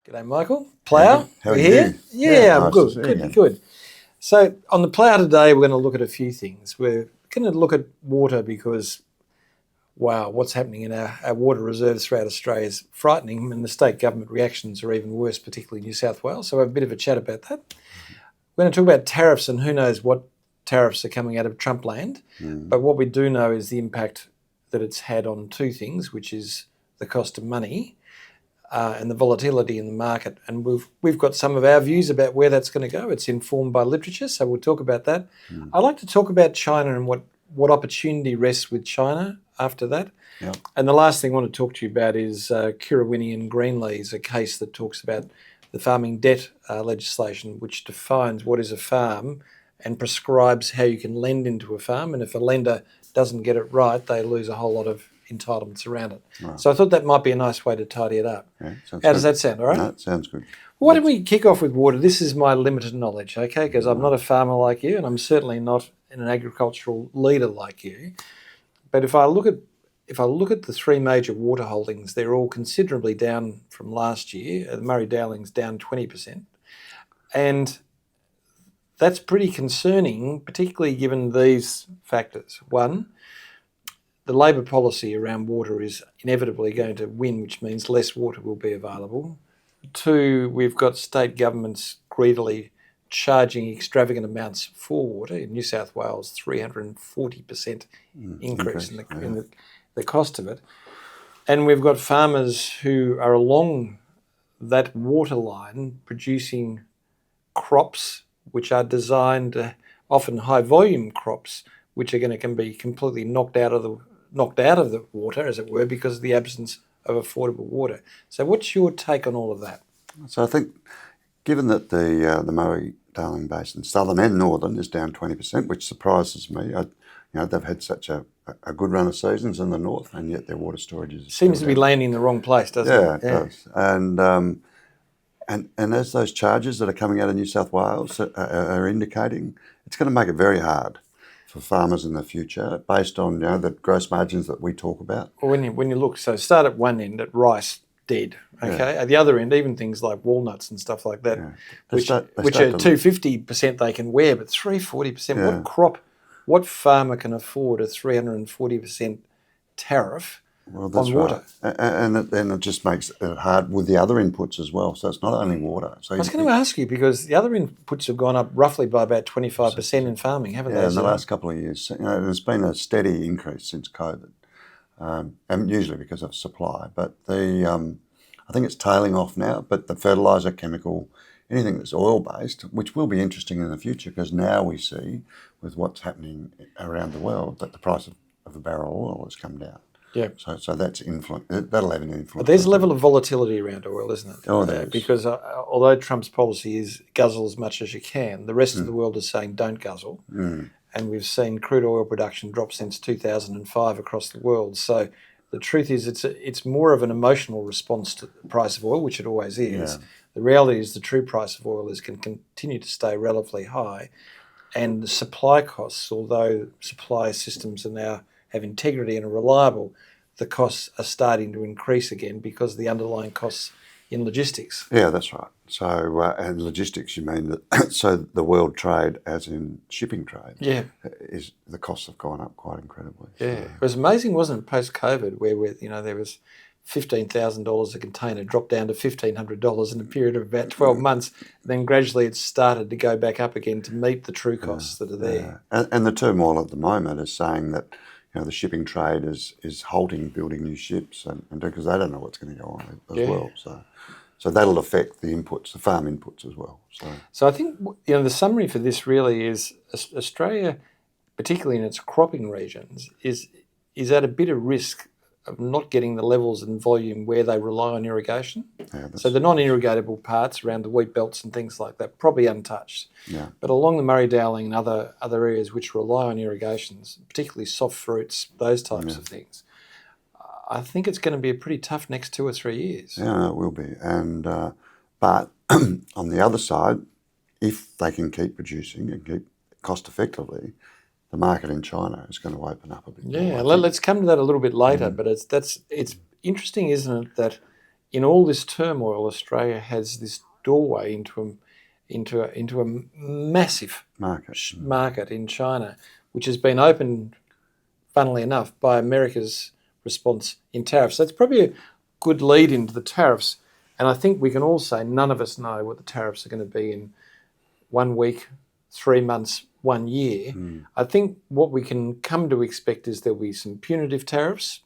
G'day, Michael. Plough, How are you you? here? Yeah, I'm nice good. to see you Good, again. good. So on the Plough today, we're going to look at a few things. We're going to look at water because, wow, what's happening in our water reserves throughout Australia is frightening, and the state government reactions are even worse, particularly New South Wales. So we'll have a bit of a chat about that. We're going to talk about tariffs, and who knows what tariffs are coming out of Trump land. But what we do know is the impact that it's had on two things, which is the cost of money and the volatility in the market. And we've got some of our views about where that's going to go. It's informed by literature, so we'll talk about that. I'd like to talk about China and what opportunity rests with China after that. Yep. And the last thing I want to talk to you about is Kirrawinny and Greenlees, a case that talks about the farming debt legislation, which defines what is a farm and prescribes how you can lend into a farm. And if a lender doesn't get it right, they lose a whole lot of entitlements around it. Right. So I thought that might be a nice way to tidy it up. Yeah, How does that sound, all right? No, it sounds good. Why don't we kick off with water? This is my limited knowledge, okay, because I'm not a farmer like you and I'm certainly not an agricultural leader like you. But if I look at the three major water holdings, they're all considerably down from last year. The Murray-Darling's down 20%. And that's pretty concerning, particularly given these factors. One, the Labor policy around water is inevitably going to win, which means less water will be available. Two, we've got state governments greedily charging extravagant amounts for water. In New South Wales, 340% increase in the cost of it. And we've got farmers who are along that water line producing crops which are designed, often high volume crops, which are going to be completely knocked out of the water, as it were, because of the absence of affordable water. So what's your take on all of that? So I think, given that the Murray-Darling Basin, southern and northern, is down 20%, which surprises me. They've had such a good run of seasons in the north, and yet their water storage is seems to be landing in the wrong place, doesn't it? Yeah, it does. And as those charges that are coming out of New South Wales are indicating, it's going to make it very hard for farmers in the future, based on the gross margins that we talk about. Well, when you look, so start at one end at rice, dead. Okay, at the other end, even things like walnuts and stuff like that, which are 250% they can wear, but 340%. What farmer can afford a 340% tariff? Well, that's on water. Right. And it just makes it hard with the other inputs as well. So it's not only water. So I was going to ask you, because the other inputs have gone up roughly by about 25% in farming, haven't they? Yeah, in the last couple of years. There's been a steady increase since COVID, and usually because of supply. But I think it's tailing off now, but the fertiliser, chemical, anything that's oil-based, which will be interesting in the future, because now we see, with what's happening around the world, that the price of a barrel of oil has come down. Yeah. So that's that'll have an influence. But there's a level of volatility around oil, isn't it? Oh, there is. Because although Trump's policy is guzzle as much as you can, the rest of the world is saying don't guzzle. And we've seen crude oil production drop since 2005 across the world. So the truth is it's more of an emotional response to the price of oil, which it always is. Yeah. The reality is the true price of oil can continue to stay relatively high. And the supply costs, although supply systems are now have integrity and are reliable, the costs are starting to increase again because of the underlying costs in logistics. Yeah, that's right. So, and logistics, you mean that? So the world trade, as in shipping trade, is the costs have gone up quite incredibly. Yeah, so. It was amazing, wasn't it, post-COVID, where there was $15,000 a container dropped down to $1,500 in a period of about 12 months. Then gradually it started to go back up again to meet the true costs that are there. And the turmoil at the moment is saying that the shipping trade is halting building new ships, and because they don't know what's going to go on as well. So that'll affect the inputs, the farm inputs as well. So I think the summary for this really is Australia, particularly in its cropping regions, is at a bit of risk of not getting the levels and volume where they rely on irrigation. So the non-irrigatable parts around the wheat belts and things like that, probably untouched. Yeah. But along the Murray-Darling and other areas which rely on irrigations, particularly soft fruits, those types of things, I think it's going to be a pretty tough next 2 or 3 years. Yeah, it will be. And but on the other side, if they can keep producing and keep cost effectively, the market in China is going to open up a bit more. Yeah, let's come to that a little bit later. But it's interesting, isn't it, that in all this turmoil, Australia has this doorway into a massive market in China, which has been opened, funnily enough, by America's response in tariffs. So it's probably a good lead into the tariffs. And I think we can all say none of us know what the tariffs are going to be in 1 week, 3 months, 1 year. I think what we can come to expect is there'll be some punitive tariffs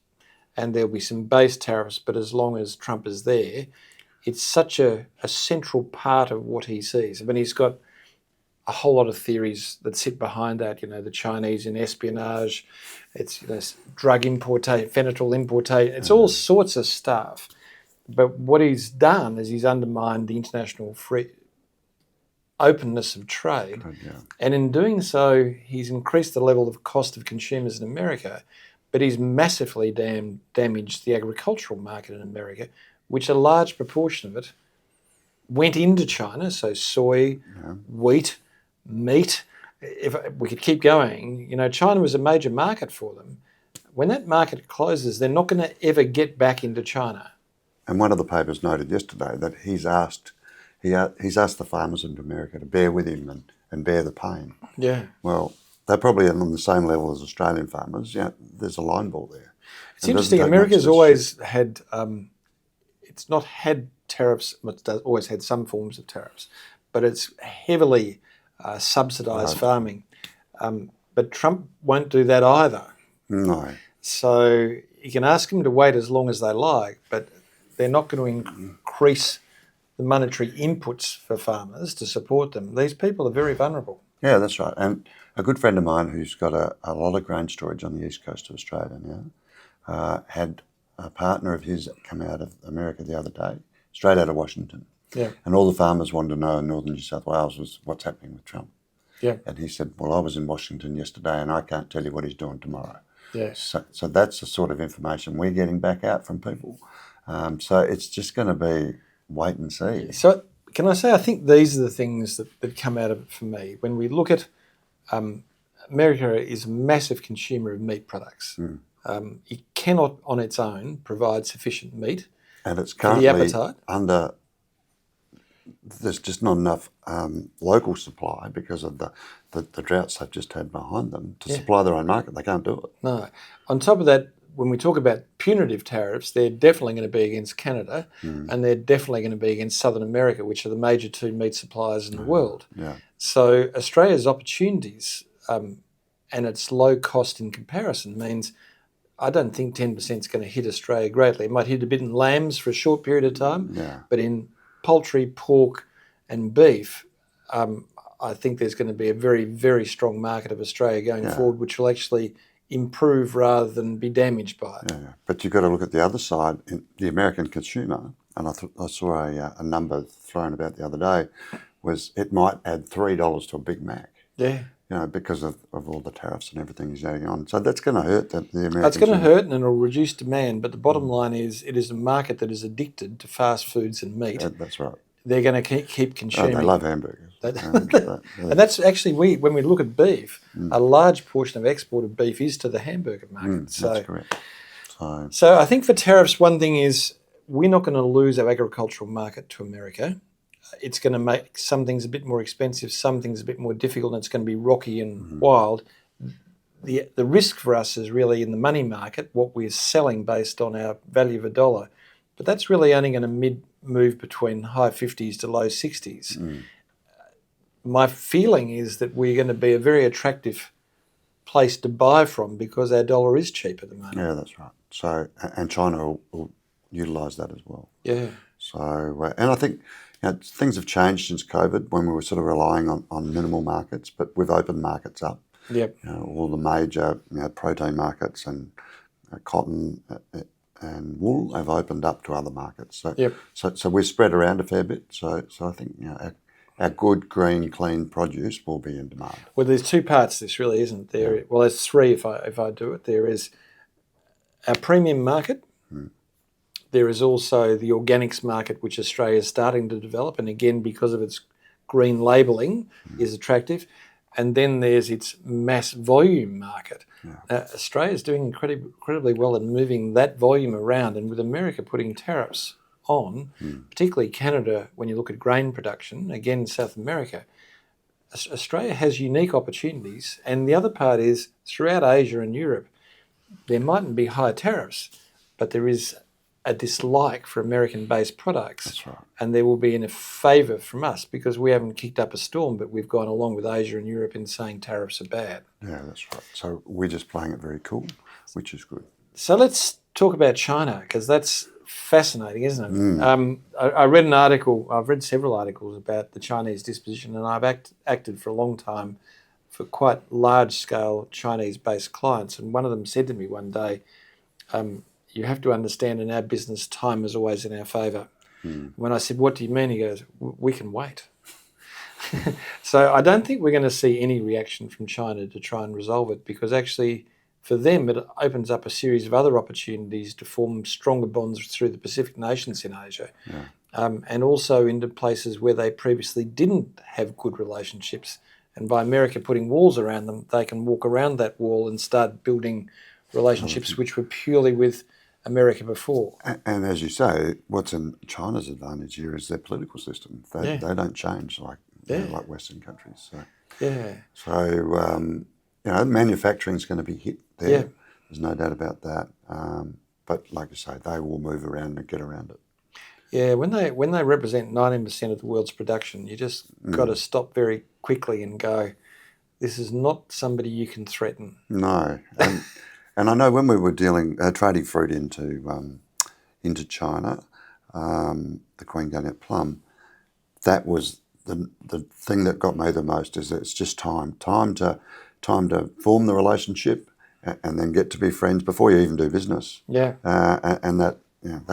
and there'll be some base tariffs, but as long as Trump is there, it's such a central part of what he sees. I mean, he's got a whole lot of theories that sit behind that, the Chinese in espionage, it's drug importation, fentanyl importation, it's all sorts of stuff. But what he's done is he's undermined the international free openness of trade. And in doing so, he's increased the level of cost of consumers in America, but he's massively damaged the agricultural market in America, which a large proportion of it went into China, so soy, wheat, meat. If we could keep going, China was a major market for them. When that market closes, they're not going to ever get back into China. And one of the papers noted yesterday that he's asked the farmers in America to bear with him and bear the pain. Yeah. Well, they're probably on the same level as Australian farmers. There's a line ball there. It's interesting. America's always had, it's not had tariffs, but it's always had some forms of tariffs, but it's heavily subsidised farming. But Trump won't do that either. No. So you can ask them to wait as long as they like, but they're not going to increase the monetary inputs for farmers to support them. These people are very vulnerable. Yeah, that's right. And a good friend of mine who's got a lot of grain storage on the east coast of Australia now had a partner of his come out of America the other day, straight out of Washington. Yeah. And all the farmers wanted to know in northern New South Wales was what's happening with Trump. Yeah. And he said, well, I was in Washington yesterday and I can't tell you what he's doing tomorrow. Yes. So that's the sort of information we're getting back out from people. So it's just going to be wait and see. So can I say, I think these are the things that come out of it for me. When we look at America is a massive consumer of meat products. It cannot on its own provide sufficient meat and it's for the appetite. There's just not enough local supply because of the droughts they've just had behind them to supply their own market. They can't do it. No. On top of that, when we talk about punitive tariffs, they're definitely going to be against Canada and they're definitely going to be against Southern America, which are the major 2 meat suppliers in the world. Yeah. So Australia's opportunities and its low cost in comparison means I don't think 10% is going to hit Australia greatly. It might hit a bit in lambs for a short period of time, but in poultry, pork and beef, I think there's going to be a very, very strong market of Australia going forward, which will actually improve rather than be damaged by it. Yeah. But you've got to look at the other side, the American consumer, and I saw a number thrown about the other day, was it might add $3 to a Big Mac. Yeah. Because of all the tariffs and everything he's adding on. So that's going to hurt the American It's going to hurt and it'll reduce demand, but the bottom line is it is a market that is addicted to fast foods and meat. That's right. They're going to keep consuming. Oh, they love hamburgers. And that's actually, when we look at beef, a large portion of export of beef is to the hamburger market. That's correct. So I think for tariffs, one thing is we're not going to lose our agricultural market to America. It's going to make some things a bit more expensive, some things a bit more difficult, and it's going to be rocky and wild. The risk for us is really in the money market, what we're selling based on our value of a dollar. But that's really only going to move between high 50s to low 60s. My feeling is that we're going to be a very attractive place to buy from because our dollar is cheap at the moment. Yeah, that's right. So, and China will utilise that as well. Yeah. So, and I think things have changed since COVID when we were sort of relying on minimal markets, but we've opened markets up. Yep. All the major protein markets and cotton and wool have opened up to other markets. So we're spread around a fair bit. So I think our good, green, clean produce will be in demand. Well, there's 2 parts to this, really, isn't there? Yeah. Well, there's 3 if I do it. There is our premium market. There is also the organics market, which Australia is starting to develop, and again, because of its green labelling, is attractive. And then there's its mass volume market. Australia is doing incredibly well in moving that volume around, and with America putting tariffs on, particularly Canada, when you look at grain production, again, South America, Australia has unique opportunities. And the other part is throughout Asia and Europe, there mightn't be high tariffs, but there is a dislike for American-based products. That's right. And there will be in a favour from us because we haven't kicked up a storm, but we've gone along with Asia and Europe in saying tariffs are bad. Yeah, that's right. So we're just playing it very cool, which is good. So let's talk about China, because that's fascinating, isn't it? I read an article, I've read several articles about the Chinese disposition, and I've acted for a long time for quite large-scale Chinese-based clients. And one of them said to me one day, you have to understand in our business, time is always in our favour. When I said, what do you mean? He goes, we can wait. So I don't think we're going to see any reaction from China to try and resolve it, because actually for them it opens up a series of other opportunities to form stronger bonds through the Pacific nations in Asia, and also into places where they previously didn't have good relationships. And by America putting walls around them, they can walk around that wall and start building relationships which were purely with America before. And as you say, what's in China's advantage here is their political system. They don't change like like Western countries. So manufacturing is going to be hit there. Yeah. There's no doubt about that. But like you say, they will move around and get around it. Yeah, when they represent 19% of the world's production, you just got to stop very quickly and go, this is not somebody you can threaten. No. And I know when we were trading fruit into China, the Queen Gannett plum, that was the thing that got me the most. Is that it's just time to form the relationship and then get to be friends before you even do business. Yeah. And that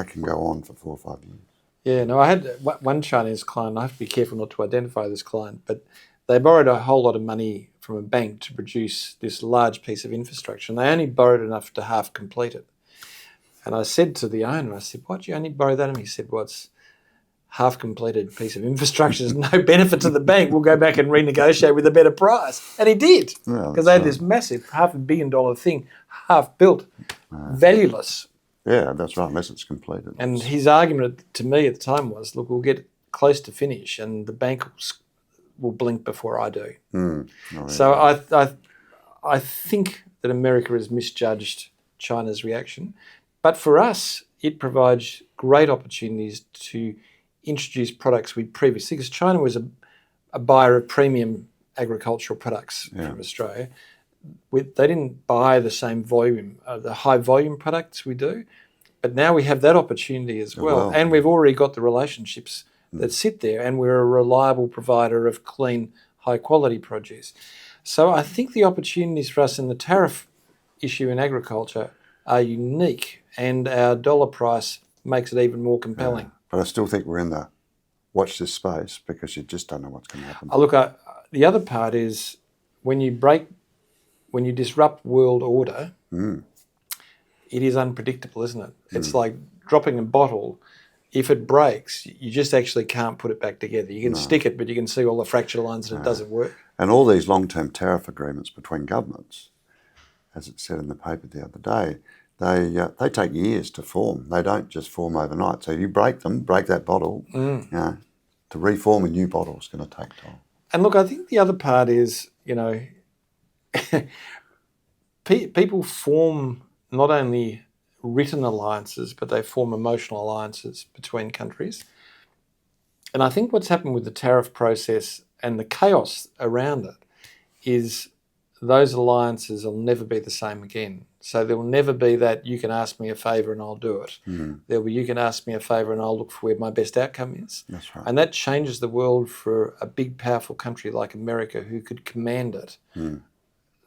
can go on for 4 or 5 years. Yeah. No, I had one Chinese client. I have to be careful not to identify this client, but they borrowed a whole lot of money from a bank to produce this large piece of infrastructure, and they only borrowed enough to half complete it. And I said to the owner, I said, "Why'd you only borrow that?" And he said, "Well, it's half completed piece of infrastructure. There's no benefit to the bank. We'll go back and renegotiate with a better price." And he did, because they had this massive $500 million thing, half built, valueless. Yeah, that's right, unless it's completed. And his argument to me at the time was, look, we'll get close to finish and the bank will blink before I do. So I think that America has misjudged China's reaction. But for us, it provides great opportunities to introduce products we previously, because China was a buyer of premium agricultural products from Australia. They didn't buy the same volume, the high volume products we do, but now we have that opportunity as well. And we've already got the relationships that sit there, and we're a reliable provider of clean, high quality produce. So I think the opportunities for us in the tariff issue in agriculture are unique, and our dollar price makes it even more compelling. But I still think we're in the watch this space, because you just don't know what's going to happen. Look, the other part is when you disrupt world order, it is unpredictable, isn't it? It's like dropping a bottle. If it breaks, you just actually can't put it back together. You can stick it, but you can see all the fracture lines and it doesn't work. And all these long-term tariff agreements between governments, as it said in the paper the other day, they take years to form. They don't just form overnight. So if you break that bottle, to reform a new bottle is going to take time. And look, I think the other part is, people form not only written alliances, but they form emotional alliances between countries. And I think what's happened with the tariff process and the chaos around it is those alliances will never be the same again. So there will never be that you can ask me a favour and I'll do it. There'll be you can ask me a favour and I'll look for where my best outcome is. That's right. And that changes the world for a big, powerful country like America, who could command it.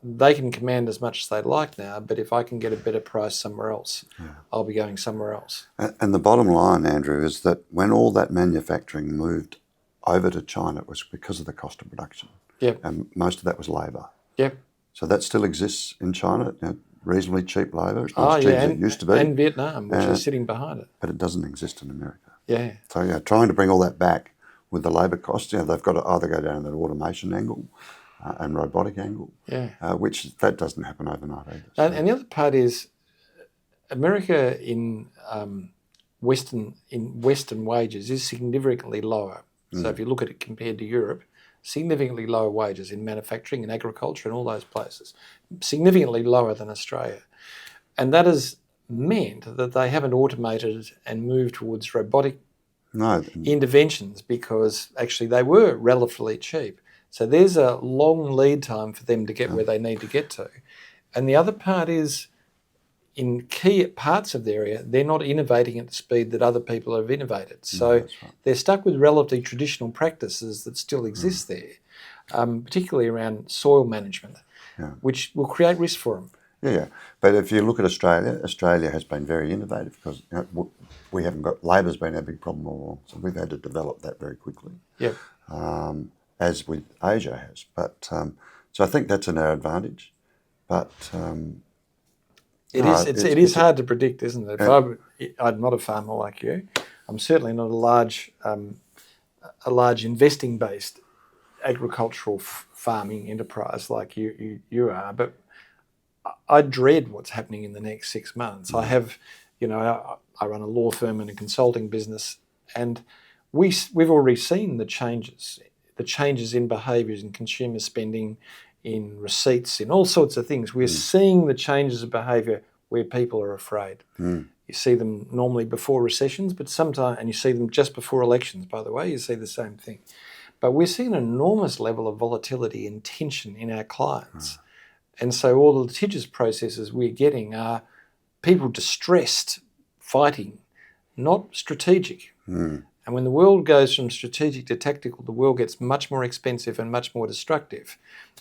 They can command as much as they like now, but if I can get a better price somewhere else, I'll be going somewhere else. And the bottom line, Andrew, is that when all that manufacturing moved over to China, it was because of the cost of production. And most of that was labour. So that still exists in China, reasonably cheap labour. It's not as cheap as it used to be. And Vietnam, which is sitting behind it. But it doesn't exist in America. So trying to bring all that back with the labour costs, they've got to either go down the automation angle and robotic angle, which that doesn't happen overnight either. And the other part is America in Western wages is significantly lower. So if you look at it compared to Europe, significantly lower wages in manufacturing and agriculture and all those places, significantly lower than Australia. And that has meant that they haven't automated and moved towards robotic interventions because actually they were relatively cheap. So there's a long lead time for them to get where they need to get to. And the other part is, in key parts of the area, they're not innovating at the speed that other people have innovated. So they're stuck with relatively traditional practices that still exist there, particularly around soil management, which will create risk for them. Yeah, but if you look at Australia, Australia has been very innovative because we haven't got, labour's been our big problem all along, so we've had to develop that very quickly, as with Asia has. But so I think that's in our advantage. But it is hard to predict, isn't it? I'm not a farmer like you. I'm certainly not a large investing-based agricultural farming enterprise like you are, but I dread what's happening in the next 6 months. I have, I run a law firm and a consulting business, and we've already seen the changes in behaviours in consumer spending, in receipts, in all sorts of things. We're seeing the changes of behaviour where people are afraid. You see them normally before recessions, but sometimes, and you see them just before elections, by the way, you see the same thing. But we're seeing an enormous level of volatility and tension in our clients. And so all the litigious processes we're getting are people distressed, fighting, not strategic. And when the world goes from strategic to tactical, the world gets much more expensive and much more destructive.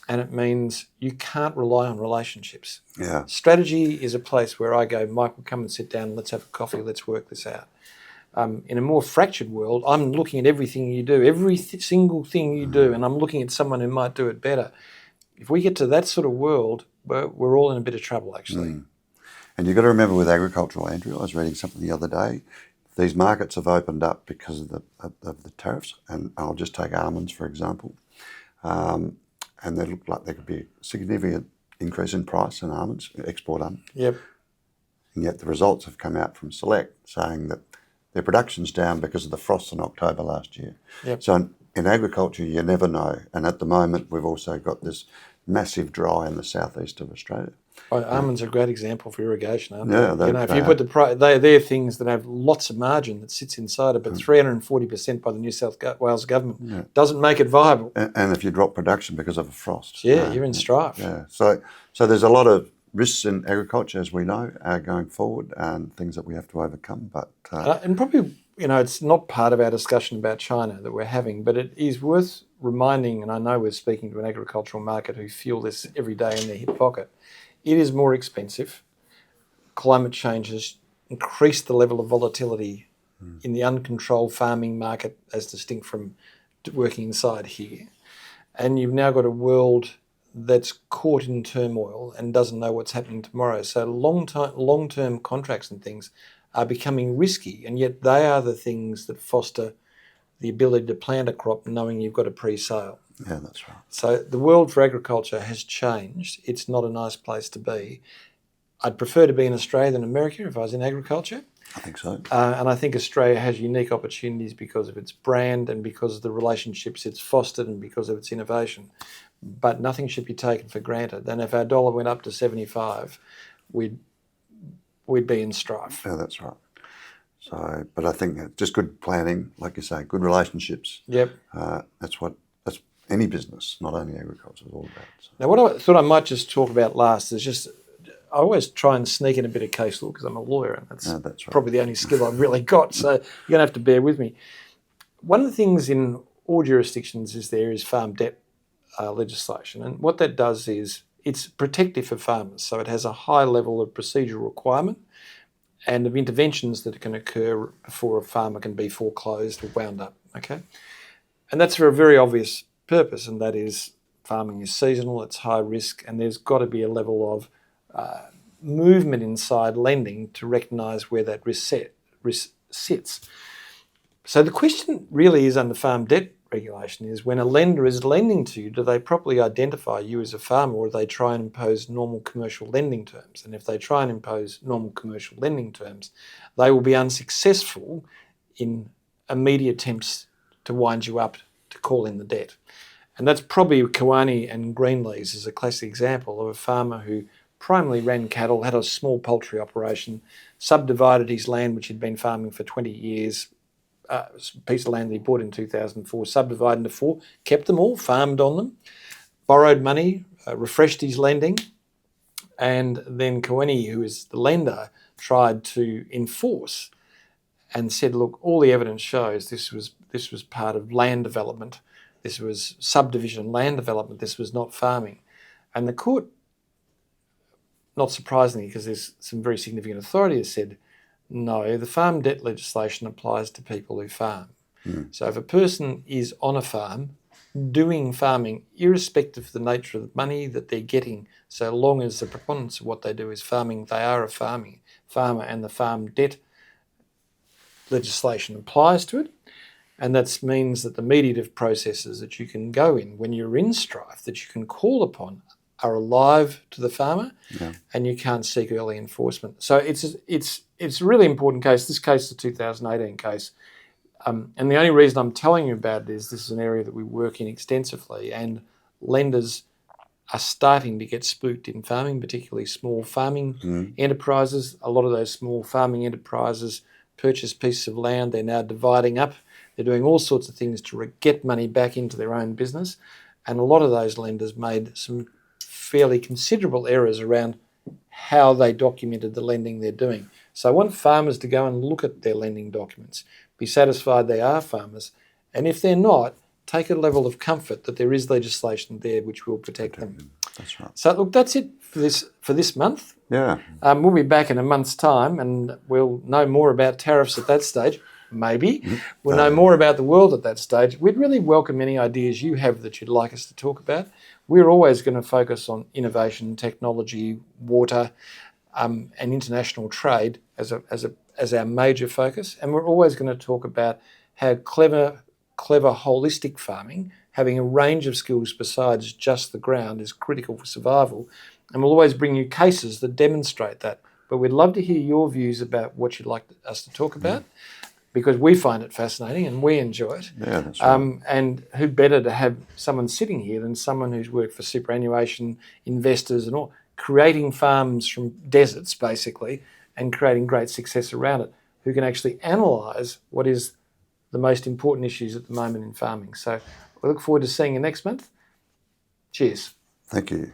And it means you can't rely on relationships. Strategy is a place where I go, Michael, come and sit down, let's have a coffee, let's work this out. In a more fractured world, I'm looking at everything you do, every single thing you do, and I'm looking at someone who might do it better. If we get to that sort of world, we're all in a bit of trouble, actually. And you've got to remember with agricultural, Andrew, I was reading something the other day, these markets have opened up because of the tariffs, and I'll just take almonds, for example, and they look like there could be a significant increase in price in almonds, export almonds. Yep. And yet the results have come out from Select saying that their production's down because of the frosts in October last year. Yep. So in agriculture, you never know. And at the moment, we've also got this massive dry in the southeast of Australia. Almonds are a great example for irrigation, aren't they? Yeah, if you put the price, they're things that have lots of margin that sits inside it, but 340% by the New South Wales government doesn't make it viable. And if you drop production because of a frost, you're in strife. Yeah, so there's a lot of risks in agriculture, as we know, going forward, and things that we have to overcome. But and probably, it's not part of our discussion about China that we're having, but it is worth reminding, and I know we're speaking to an agricultural market who feel this every day in their hip pocket. It is more expensive. Climate change has increased the level of volatility in the uncontrolled farming market as distinct from working inside here. And you've now got a world that's caught in turmoil and doesn't know what's happening tomorrow. So long-term contracts and things are becoming risky, and yet they are the things that foster the ability to plant a crop knowing you've got a pre-sale. Yeah, that's right. So the world for agriculture has changed. It's not a nice place to be. I'd prefer to be in Australia than America if I was in agriculture. I think so. And I think Australia has unique opportunities because of its brand and because of the relationships it's fostered and because of its innovation. But nothing should be taken for granted. And if our dollar went up to 75, we'd be in strife. Yeah, that's right. So, but I think just good planning, like you say, good relationships. Yep. That's any business, not only agriculture, is all about. So. Now, what I thought I might just talk about last is just, I always try and sneak in a bit of case law because I'm a lawyer, and that's right. Probably the only skill I've really got. So you're going to have to bear with me. One of the things in all jurisdictions is farm debt legislation, and what that does is it's protective for farmers. So it has a high level of procedural requirement and of interventions that can occur before a farmer can be foreclosed or wound up. Okay, and that's for a very obvious purpose, and that is farming is seasonal, it's high risk, and there's got to be a level of movement inside lending to recognise where that risk sits. So the question really is under farm debt regulation is when a lender is lending to you, do they properly identify you as a farmer, or do they try and impose normal commercial lending terms? And if they try and impose normal commercial lending terms, they will be unsuccessful in immediate attempts to wind you up to call in the debt. And that's probably Kiwani and Greenlees is a classic example of a farmer who primarily ran cattle, had a small poultry operation, subdivided his land, which he'd been farming for 20 years, a piece of land that he bought in 2004, subdivided into 4, kept them all, farmed on them, borrowed money, refreshed his lending, and then Kiwani, who is the lender, tried to enforce and said, look, all the evidence shows this was part of land development, this was subdivision land development, this was not farming. And the court, not surprisingly, because there's some very significant authority, has said, no, the farm debt legislation applies to people who farm. So if a person is on a farm doing farming, irrespective of the nature of the money that they're getting, so long as the preponderance of what they do is farming, they are a farmer, and the farm debt legislation applies to it. And that means that the mediative processes that you can go in when you're in strife, that you can call upon, are alive to the farmer, and you can't seek early enforcement. So it's a really important case. This case is a 2018 case. And the only reason I'm telling you about it is this is an area that we work in extensively, and lenders are starting to get spooked in farming, particularly small farming enterprises. A lot of those small farming enterprises purchase pieces of land. They're now dividing up. They're doing all sorts of things to get money back into their own business. And a lot of those lenders made some fairly considerable errors around how they documented the lending they're doing. So I want farmers to go and look at their lending documents, be satisfied they are farmers, and if they're not, take a level of comfort that there is legislation there which will protect them. That's right. So look, that's it for this month. Yeah. We'll be back in a month's time, and we'll know more about tariffs at that stage. Maybe. We'll know more about the world at that stage. We'd really welcome any ideas you have that you'd like us to talk about. We're always going to focus on innovation, technology, water, and international trade as our major focus. And we're always going to talk about how clever holistic farming, having a range of skills besides just the ground, is critical for survival. And we'll always bring you cases that demonstrate that. But we'd love to hear your views about what you'd like us to talk about, because we find it fascinating and we enjoy it. Yeah, that's right. And who better to have someone sitting here than someone who's worked for superannuation, investors and all, creating farms from deserts, basically, and creating great success around it, who can actually analyse what is the most important issues at the moment in farming. So we look forward to seeing you next month. Cheers. Thank you.